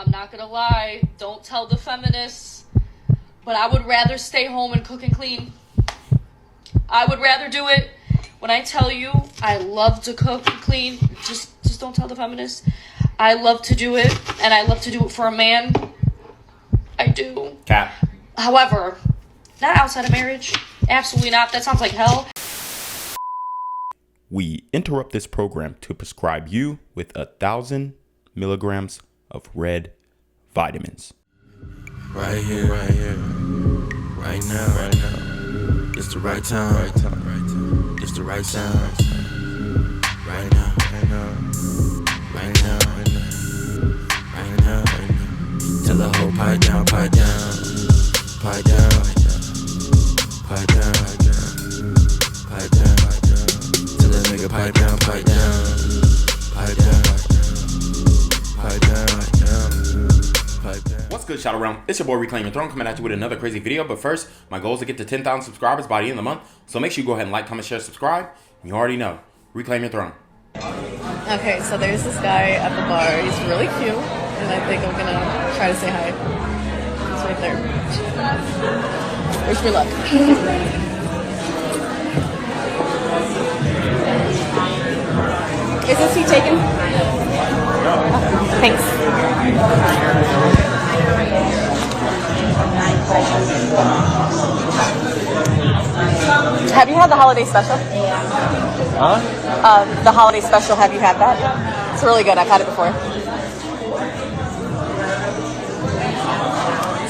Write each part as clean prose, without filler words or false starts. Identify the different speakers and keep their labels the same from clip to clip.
Speaker 1: I'm not gonna lie, don't tell the feminists, but I would rather stay home and cook and clean. I would rather do it. When I tell you I love to cook and clean, just don't tell the feminists. I love to do it, and I love to do it for a man. I do.
Speaker 2: Cap.
Speaker 1: However, not outside of marriage. Absolutely not. That sounds like hell.
Speaker 2: We interrupt this program to prescribe you with 1,000 milligrams of red vitamins.
Speaker 3: Right here, right now. It's the right time, It's the right sound. Right now. Tell the whole pipe down. Tell the nigga pipe down.
Speaker 2: What's good, Shadow Realm? It's your boy Reclaim Your Throne coming at you with another crazy video. But first, my goal is to get to 10,000 subscribers by the end of the month. So make sure you go ahead and like, comment, share, subscribe. You already know. Reclaim Your Throne.
Speaker 4: Okay, so there's this guy at the bar. He's really cute, and I think I'm gonna try to say hi. He's right there. Wish me luck. Is this seat taken? No. Thanks. Have you had the holiday special?
Speaker 3: Huh?
Speaker 4: The holiday special, have you had that? It's really good. I've had it before.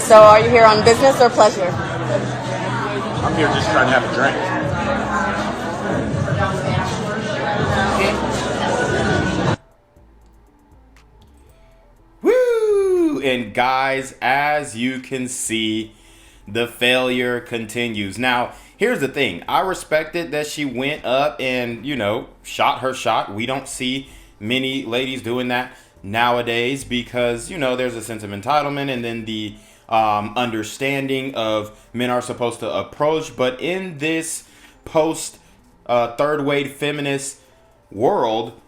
Speaker 4: So are you here on business or pleasure?
Speaker 3: I'm here just trying to have a drink.
Speaker 2: Woo! And guys, as you can see, the failure continues. Now, here's the thing. I respected that she went up and, shot her shot. We don't see many ladies doing that nowadays because, there's a sense of entitlement and then the understanding of men are supposed to approach. But in this post third wave feminist world,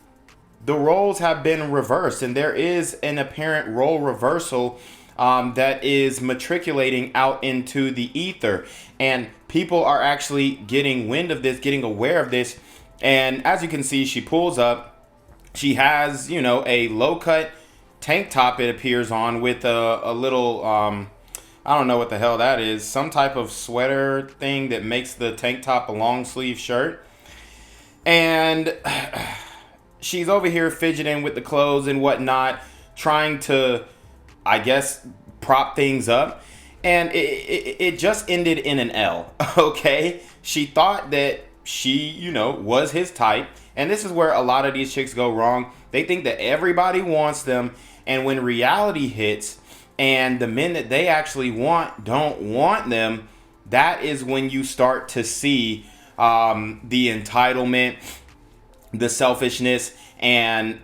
Speaker 2: the roles have been reversed, and there is an apparent role reversal that is matriculating out into the ether, and people are actually getting wind of this, getting aware of this. And as you can see, she pulls up. She has, a low cut tank top, it appears on, with a little, I don't know what the hell that is, some type of sweater thing that makes the tank top a long sleeve shirt. And she's over here fidgeting with the clothes and whatnot, trying to, I guess, prop things up. And it just ended in an L, okay? She thought that she, was his type. And this is where a lot of these chicks go wrong. They think that everybody wants them. And when reality hits and the men that they actually want don't want them, that is when you start to see the entitlement, the selfishness, and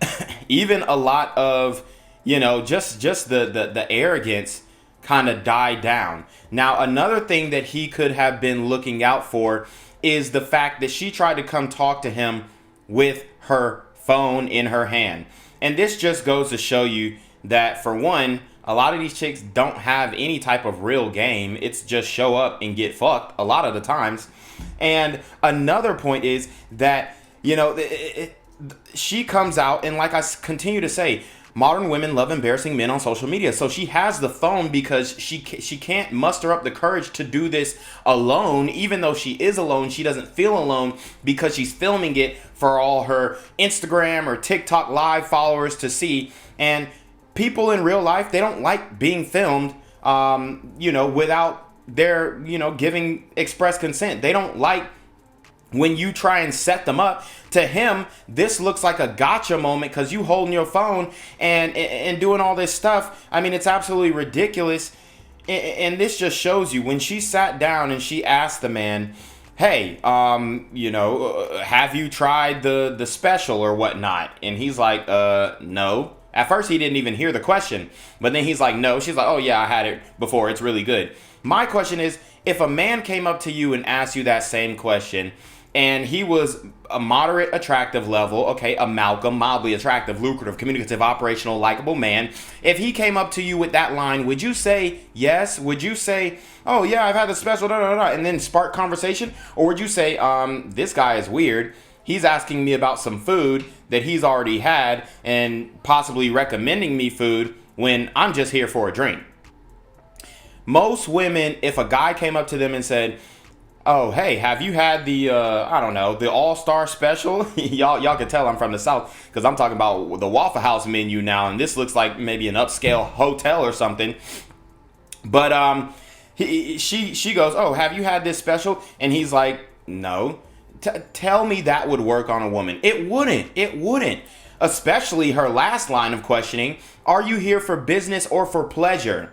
Speaker 2: even a lot of, just the arrogance kind of die down. Now, another thing that he could have been looking out for is the fact that she tried to come talk to him with her phone in her hand. And this just goes to show you that, for one, a lot of these chicks don't have any type of real game. It's just show up and get fucked a lot of the times. And another point is that, she comes out, and like I continue to say, modern women love embarrassing men on social media. So she has the phone because she can't muster up the courage to do this alone. Even though she is alone, she doesn't feel alone because she's filming it for all her Instagram or TikTok live followers to see. And people in real life, they don't like being filmed, without their, giving express consent. They don't like when you try and set them up. To him, this looks like a gotcha moment because you holding your phone and doing all this stuff. I mean, it's absolutely ridiculous. And this just shows you, when she sat down and she asked the man, hey, have you tried the special or whatnot? And he's like, no. At first, he didn't even hear the question. But then he's like, no. She's like, oh, yeah, I had it before. It's really good. My question is, if a man came up to you and asked you that same question, and he was a moderate attractive level, okay, a Malcolm, mildly attractive, lucrative, communicative, operational, likable man, if he came up to you with that line, would you say yes? Would you say, oh yeah, I've had the special, da, da, da, and then spark conversation? Or would you say, this guy is weird, he's asking me about some food that he's already had and possibly recommending me food when I'm just here for a drink? Most women, if a guy came up to them and said, oh, hey, have you had the, I don't know, the All-Star Special? y'all can tell I'm from the South because I'm talking about the Waffle House menu now, and this looks like maybe an upscale hotel or something. But she goes, oh, have you had this special? And he's like, no. Tell me that would work on a woman. It wouldn't. Especially her last line of questioning, are you here for business or for pleasure?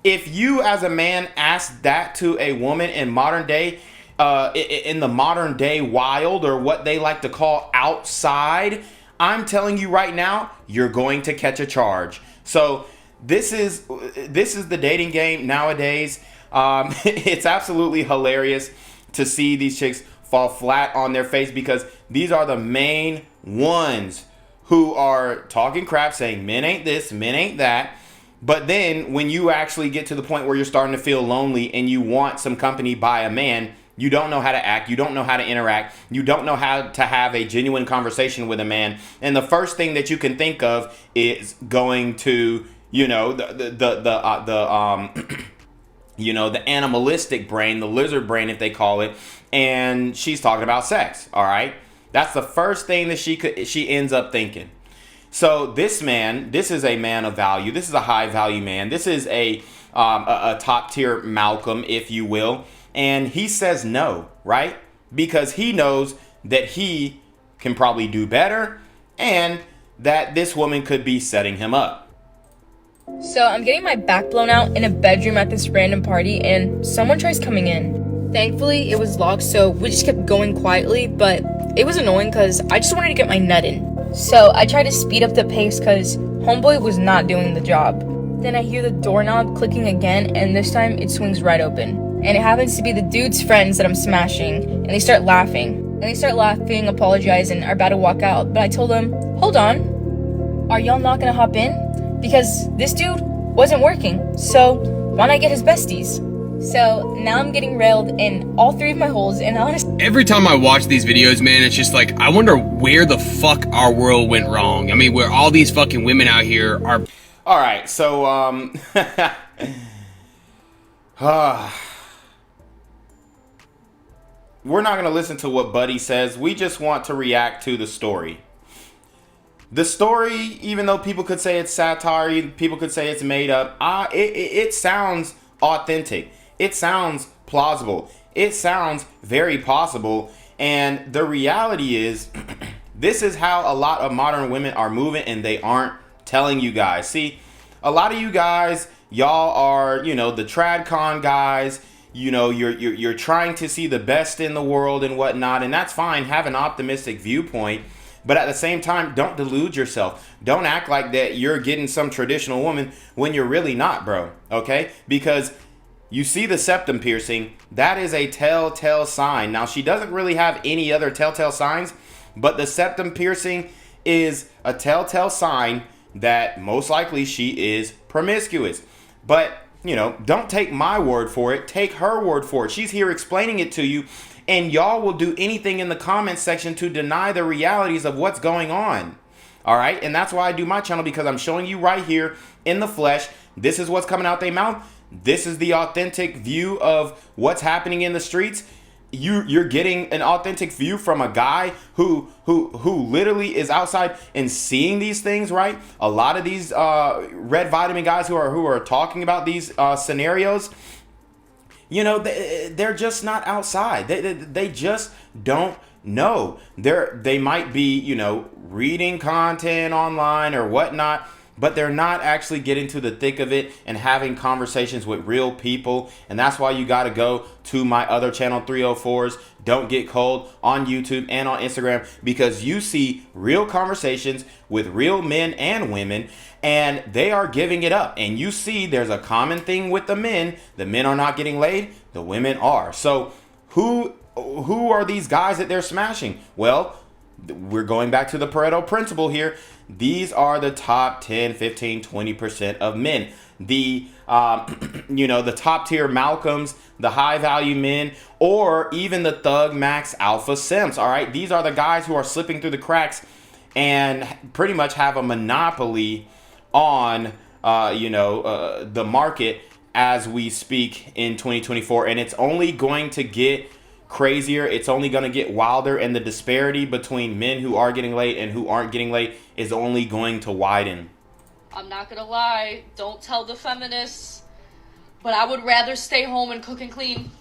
Speaker 2: If you as a man ask that to a woman in modern day, in the modern day wild, or what they like to call outside, I'm telling you right now, you're going to catch a charge. So this is the dating game nowadays. It's absolutely hilarious to see these chicks fall flat on their face because these are the main ones who are talking crap, saying men ain't this, men ain't that. But then when you actually get to the point where you're starting to feel lonely and you want some company by a man, you don't know how to act, you don't know how to interact, you don't know how to have a genuine conversation with a man. And the first thing that you can think of is going to, you know, you know, the animalistic brain, the lizard brain, if they call it. And she's talking about sex. All right. That's the first thing that she ends up thinking. So this is a man of value. This is a high value man. This is a top tier Malcolm, if you will. And he says no, right? Because he knows that he can probably do better and that this woman could be setting him up.
Speaker 5: So I'm getting my back blown out in a bedroom at this random party and someone tries coming in. Thankfully, it was locked, so we just kept going quietly, but it was annoying because I just wanted to get my nut in. So I tried to speed up the pace because homeboy was not doing the job. Then I hear the doorknob clicking again, and this time it swings right open. And it happens to be the dude's friends that I'm smashing, and they start laughing. Apologize, and are about to walk out. But I told them, hold on, are y'all not gonna hop in? Because this dude wasn't working, so why not get his besties? So now I'm getting railed in all three of my holes, and honestly,
Speaker 6: every time I watch these videos, man, it's just like, I wonder where the fuck our world went wrong. I mean, where all these fucking women out here are...
Speaker 2: All right, so, we're not going to listen to what Buddy says. We just want to react to the story. The story, even though people could say it's satire, people could say it's made up, it sounds authentic. It sounds plausible. It sounds very possible. And the reality is, this is how a lot of modern women are moving, and they aren't telling you guys. See, a lot of you guys, y'all are, you know, the TradCon guys. You know, you're trying to see the best in the world and whatnot, and that's fine. Have an optimistic viewpoint. But at the same time, don't delude yourself. Don't act like that you're getting some traditional woman when you're really not, bro. Okay? Because you see the septum piercing, that is a telltale sign. Now, she doesn't really have any other telltale signs, but the septum piercing is a telltale sign that most likely she is promiscuous. But, you know, don't take my word for it. Take her word for it. She's here explaining it to you, and y'all will do anything in the comment section to deny the realities of what's going on. All right? And that's why I do my channel, because I'm showing you right here in the flesh. This is what's coming out their mouth. This is the authentic view of what's happening in the streets. You're getting an authentic view from a guy who literally is outside and seeing these things, right? A lot of these red vitamin guys who are talking about these scenarios, you know, they're just not outside. They just don't know. They might be, you know, reading content online or whatnot, but they're not actually getting to the thick of it and having conversations with real people. And that's why you got to go to my other channel, 304's Don't Get Cold, on YouTube and on Instagram, because you see real conversations with real men and women, and they are giving it up. And you see there's a common thing with the men. The men are not getting laid. The women are. So who who are these guys that they're smashing? Well, we're going back to the Pareto principle here. These are the top 10, 15, 20% of men. The, the top tier Malcolms, the high value men, or even the Thug Max Alpha Simps. All right. These are the guys who are slipping through the cracks and pretty much have a monopoly on, the market as we speak in 2024. And it's only going to get crazier. It's only going to get wilder, and the disparity between men who are getting laid and who aren't getting laid is only going to widen.
Speaker 1: I'm not gonna lie, don't tell the feminists, but I would rather stay home and cook and clean.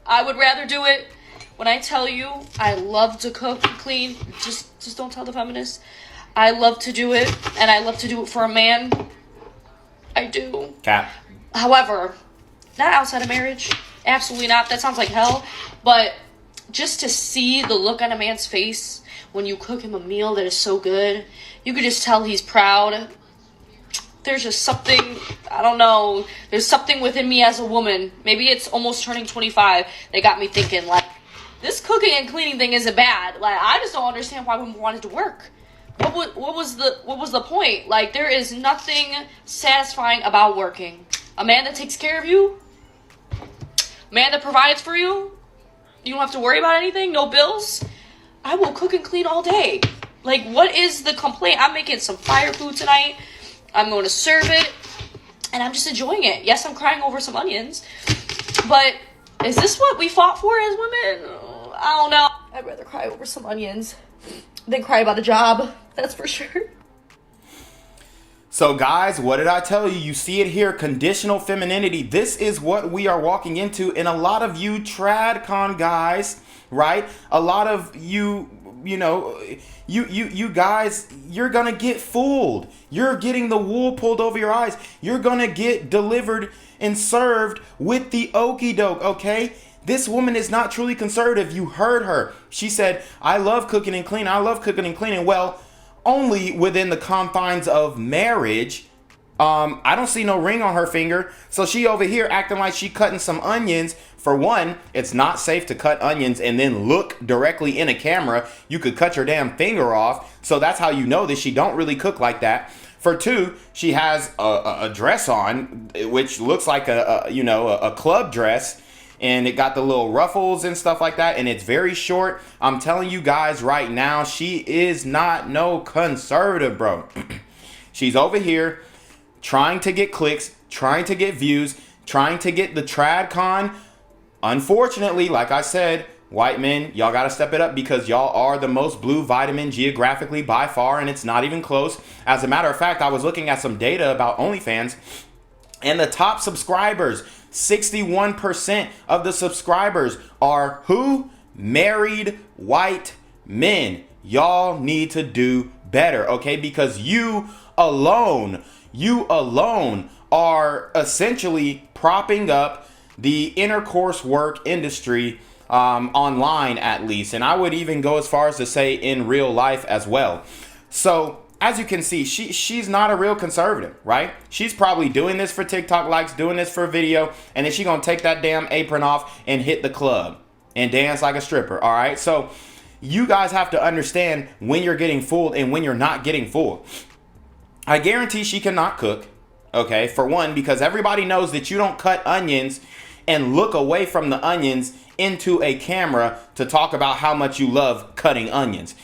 Speaker 1: I would rather do it. When I tell you I love to cook and clean, just don't tell the feminists. I love to do it, and I love to do it for a man. I do.
Speaker 2: Cap.
Speaker 1: However, not outside of marriage. Absolutely not. That sounds like hell. But just to see the look on a man's face when you cook him a meal that is so good, you could just tell he's proud. There's just something, I don't know, there's something within me as a woman. Maybe it's almost turning 25 that got me thinking, like, this cooking and cleaning thing isn't bad. Like, I just don't understand why women wanted to work. What was the point? Like, there is nothing satisfying about working. A man that takes care of you, a man that provides for you, you don't have to worry about anything, no bills. I will cook and clean all day. Like, what is the complaint? I'm making some fire food tonight. I'm going to serve it, and I'm just enjoying it. Yes, I'm crying over some onions, but is this what we fought for as women? I don't know. I'd rather cry over some onions than cry about a job. That's for sure.
Speaker 2: So guys, what did I tell you? You see it here, conditional femininity. This is what we are walking into, and a lot of you tradcon guys, right? A lot of you guys, you're gonna get fooled. You're getting the wool pulled over your eyes. You're gonna get delivered and served with the okie doke, okay? This woman is not truly conservative. You heard her. She said, I love cooking and cleaning. I love cooking and cleaning. Well, only within the confines of marriage. I don't see no ring on her finger. So she over here acting like she cutting some onions. For one, it's not safe to cut onions and then look directly in a camera. You could cut your damn finger off. So that's how you know that she don't really cook like that. For two, she has a dress on, which looks like a club dress. And it got the little ruffles and stuff like that. And it's very short. I'm telling you guys right now, she is not no conservative, bro. She's over here trying to get clicks, trying to get views, trying to get the tradcon. Unfortunately, like I said, white men, y'all got to step it up because y'all are the most blue vitamin geographically by far. And it's not even close. As a matter of fact, I was looking at some data about OnlyFans. And the top subscribers, 61% of the subscribers are who? Married white men. Y'all need to do better, okay? Because you alone are essentially propping up the intercourse work industry online, at least. And I would even go as far as to say in real life as well. So as you can see, she's not a real conservative, right? She's probably doing this for TikTok likes, doing this for video, and then she's gonna take that damn apron off and hit the club and dance like a stripper, all right? So you guys have to understand when you're getting fooled and when you're not getting fooled. I guarantee she cannot cook, okay? For one, because everybody knows that you don't cut onions and look away from the onions into a camera to talk about how much you love cutting onions.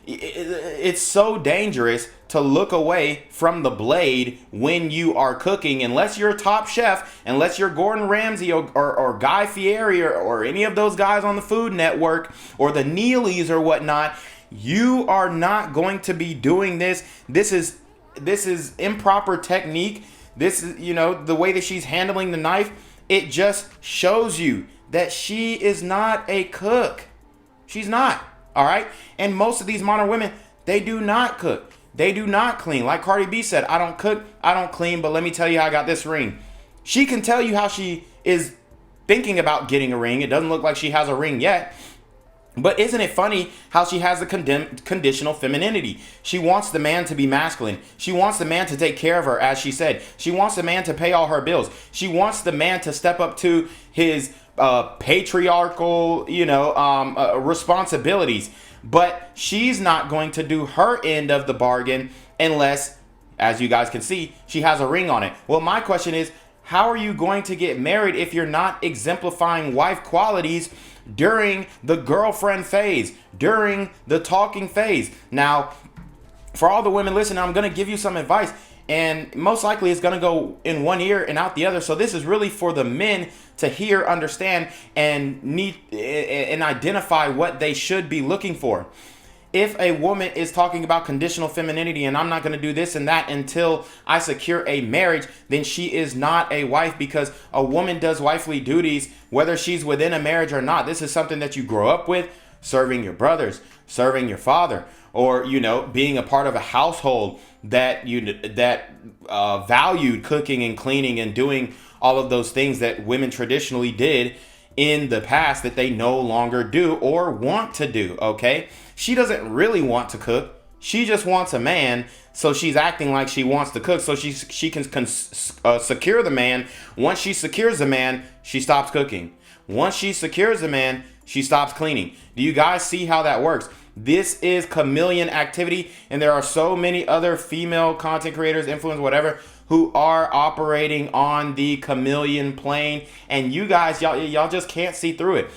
Speaker 2: It's so dangerous to look away from the blade when you are cooking, unless you're a top chef, unless you're Gordon Ramsay or Guy Fieri or any of those guys on the Food Network or the Neelys or whatnot. You are not going to be doing this. This is improper technique. This is, the way that she's handling the knife. It just shows you that she is not a cook. She's not. All right. And most of these modern women, they do not cook. They do not clean. Like Cardi B said, I don't cook, I don't clean, but let me tell you how I got this ring. She can tell you how she is thinking about getting a ring. It doesn't look like she has a ring yet. But isn't it funny how she has the conditional femininity? She wants the man to be masculine. She wants the man to take care of her, as she said. She wants the man to pay all her bills. She wants the man to step up to his patriarchal, responsibilities. But she's not going to do her end of the bargain unless, as you guys can see, she has a ring on it. Well, my question is, how are you going to get married if you're not exemplifying wife qualities during the girlfriend phase, during the talking phase? Now, for all the women listening, I'm going to give you some advice, and most likely it's going to go in one ear and out the other. So this is really for the men to hear, understand, and identify what they should be looking for. If a woman is talking about conditional femininity and I'm not going to do this and that until I secure a marriage, then she is not a wife, because a woman does wifely duties whether she's within a marriage or not. This is something that you grow up with, serving your brothers, serving your father, or, being a part of a household that valued cooking and cleaning and doing all of those things that women traditionally did in the past that they no longer do or want to do, okay? She doesn't really want to cook. She just wants a man, so she's acting like she wants to cook so she can secure the man. Once she secures the man, she stops cooking. Once she secures the man, she stops cleaning. Do you guys see how that works? This is chameleon activity, and there are so many other female content creators, influencers, whatever, who are operating on the chameleon plane, and you guys, y'all just can't see through it.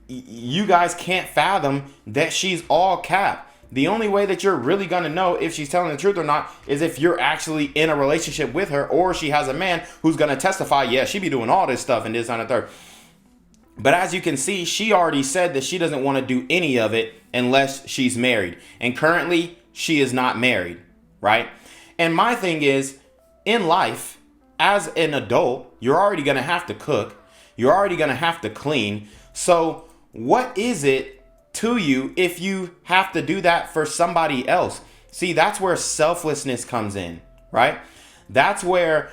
Speaker 2: You guys can't fathom that she's all cap. The only way that you're really gonna know if she's telling the truth or not is if you're actually in a relationship with her, or she has a man who's gonna testify, yeah, she be doing all this stuff and this, and the third. But as you can see, she already said that she doesn't want to do any of it unless she's married. And currently, she is not married, right? And my thing is, in life, as an adult, you're already going to have to cook. You're already going to have to clean. So what is it to you if you have to do that for somebody else? See, that's where selflessness comes in, right? That's where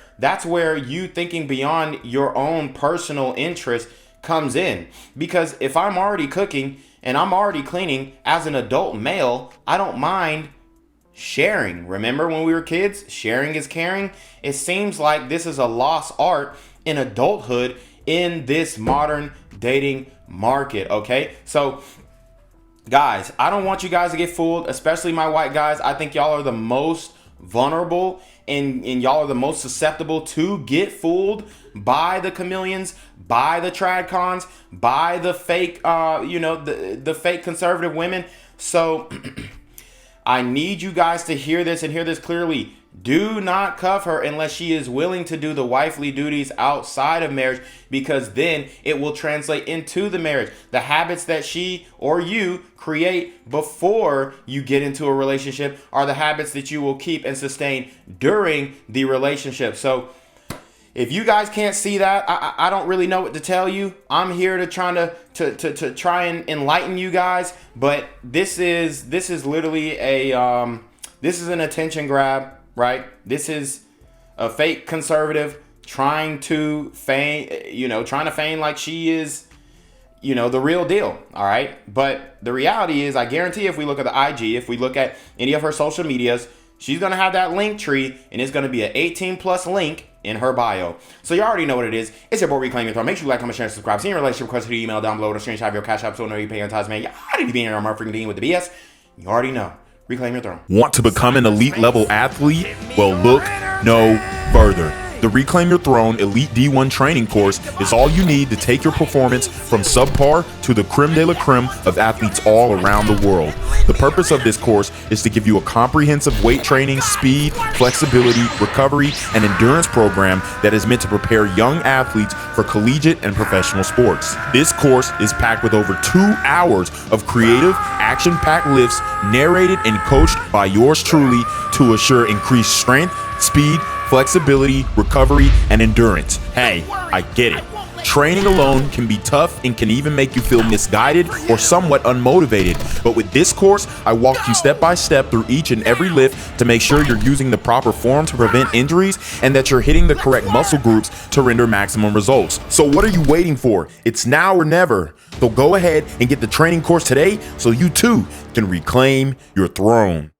Speaker 2: you thinking beyond your own personal interest comes in. Because if I'm already cooking and I'm already cleaning as an adult male, I don't mind sharing. Remember when we were kids, sharing is caring? It seems like this is a lost art in adulthood in this modern dating market, okay? So guys, I don't want you guys to get fooled, especially my white guys. I think y'all are the most vulnerable and y'all are the most susceptible to get fooled by the chameleons, by the tradcons, by the fake, the fake conservative women. So I need you guys to hear this and hear this clearly. Do not cuff her unless she is willing to do the wifely duties outside of marriage, because then it will translate into the marriage. The habits that she or you create before you get into a relationship are the habits that you will keep and sustain during the relationship. So if you guys can't see that, I don't really know what to tell you. I'm here to try and enlighten you guys, but this is literally this is an attention grab. Right? This is a fake conservative trying to feign like she is, the real deal. All right. But the reality is, I guarantee if we look at the IG, if we look at any of her social medias, she's going to have that link tree, and it's going to be an 18+ link in her bio. So you already know what it is. It's your boy Reclaim Your Throne. Make sure you like, comment, share, and subscribe. Send your relationship request to the email down below, or screenshot of your CashApp so I know you pay your tithes, man. You already be in your motherfucking dealing with the BS. You already know. Reclaim your throne.
Speaker 7: Want to become an elite level athlete? Well, look no further. The Reclaim Your Throne Elite D1 training course is all you need to take your performance from subpar to the creme de la creme of athletes all around the world. The purpose of this course is to give you a comprehensive weight training, speed, flexibility, recovery, and endurance program that is meant to prepare young athletes for collegiate and professional sports. This course is packed with over 2 hours of creative, action-packed lifts narrated and coached by yours truly to assure increased strength, speed, flexibility, recovery, and endurance. Hey, I get it. Training alone can be tough and can even make you feel misguided or somewhat unmotivated. But with this course, I walk you step by step through each and every lift to make sure you're using the proper form to prevent injuries and that you're hitting the correct muscle groups to render maximum results. So what are you waiting for? It's now or never. So go ahead and get the training course today so you too can reclaim your throne.